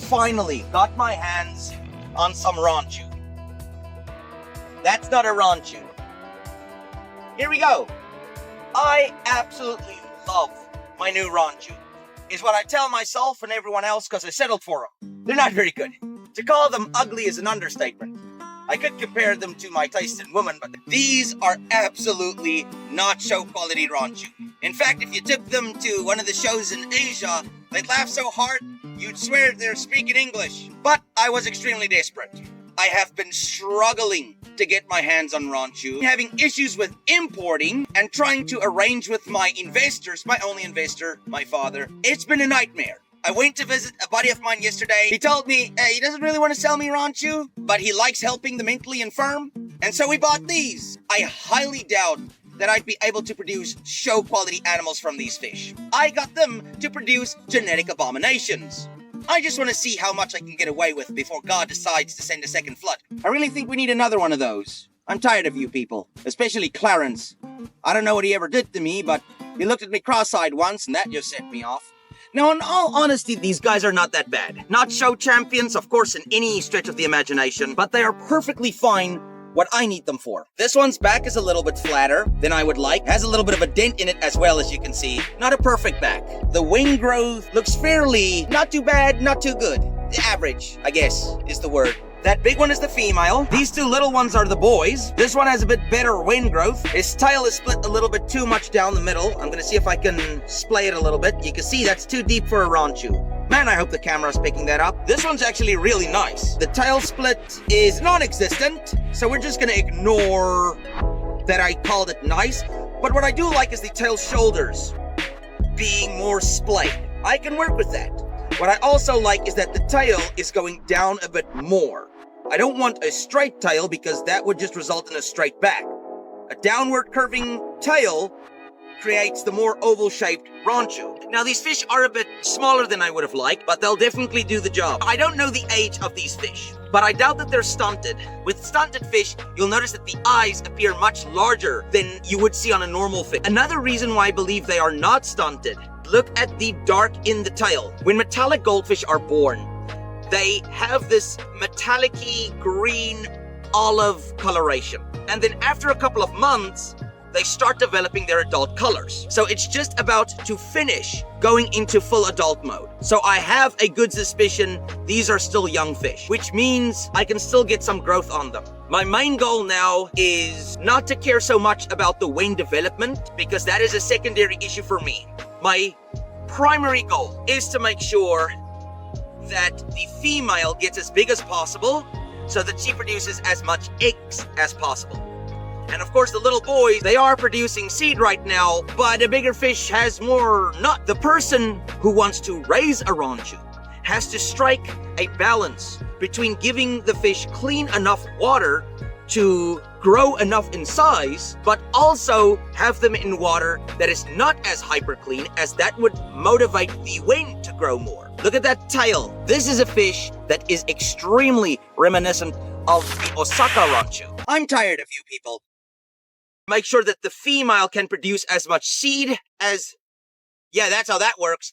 finally got my hands on some ranchu. That's not a ranchu. Here we go. I absolutely love my new ranchu, is what I tell myself and everyone else because I settled for them. They're not very good. To call them ugly is an understatement. I could compare them to my taste in women, but these are absolutely not show quality ranchu. In fact, if you took them to one of the shows in Asia, they'd laugh so hard, you'd swear they're speaking English. But I was extremely desperate. I have been struggling to get my hands on ranchu, having issues with importing and trying to arrange with my investors, my only investor, my father. It's been a nightmare. I went to visit a buddy of mine yesterday. He told me he doesn't really want to sell me ranchu, but he likes helping the mentally infirm. And so we bought these. I highly doubt that I'd be able to produce show quality animals from these fish. I got them to produce genetic abominations. I just want to see how much I can get away with before God decides to send a second flood. I really think we need another one of those. I'm tired of you people, especially Clarence. I don't know what he ever did to me, but he looked at me cross-eyed once and that just set me off. Now, in all honesty, these guys are not that bad. Not show champions, of course, in any stretch of the imagination, but they are perfectly fine what I need them for. This one's back is a little bit flatter than I would like. Has a little bit of a dent in it as well, as you can see. Not a perfect back. The wing growth looks fairly not too bad, not too good. Average, I guess, is the word. That big one is the female. These two little ones are the boys. This one has a bit better wing growth. His tail is split a little bit too much down the middle. I'm gonna see if I can splay it a little bit. You can see that's too deep for a ranchu. Man, I hope the camera's picking that up. This one's actually really nice. The tail split is non-existent, so we're just gonna ignore that I called it nice. But what I do like is the tail shoulders being more splayed. I can work with that. What I also like is that the tail is going down a bit more. I don't want a straight tail because that would just result in a straight back. A downward curving tail creates the more oval-shaped ranchu. Now, these fish are a bit smaller than I would have liked, but they'll definitely do the job. I don't know the age of these fish, but I doubt that they're stunted. With stunted fish, you'll notice that the eyes appear much larger than you would see on a normal fish. Another reason why I believe they are not stunted, look at the dark in the tail. When metallic goldfish are born, they have this metallic-y green olive coloration. And then after a couple of months, they start developing their adult colors. So it's just about to finish going into full adult mode. So I have a good suspicion these are still young fish, which means I can still get some growth on them. My main goal now is not to care so much about the wing development, because that is a secondary issue for me. My primary goal is to make sure that the female gets as big as possible so that she produces as much eggs as possible. And of course, the little boys, they are producing seed right now, but a bigger fish has more nut. The person who wants to raise a ranchu has to strike a balance between giving the fish clean enough water to grow enough in size, but also have them in water that is not as hyper clean, as that would motivate the wing to grow more. Look at that tail. This is a fish that is extremely reminiscent of the Osaka ranchu. I'm tired of you people. Make sure that the female can produce as much seed as... Yeah, that's how that works.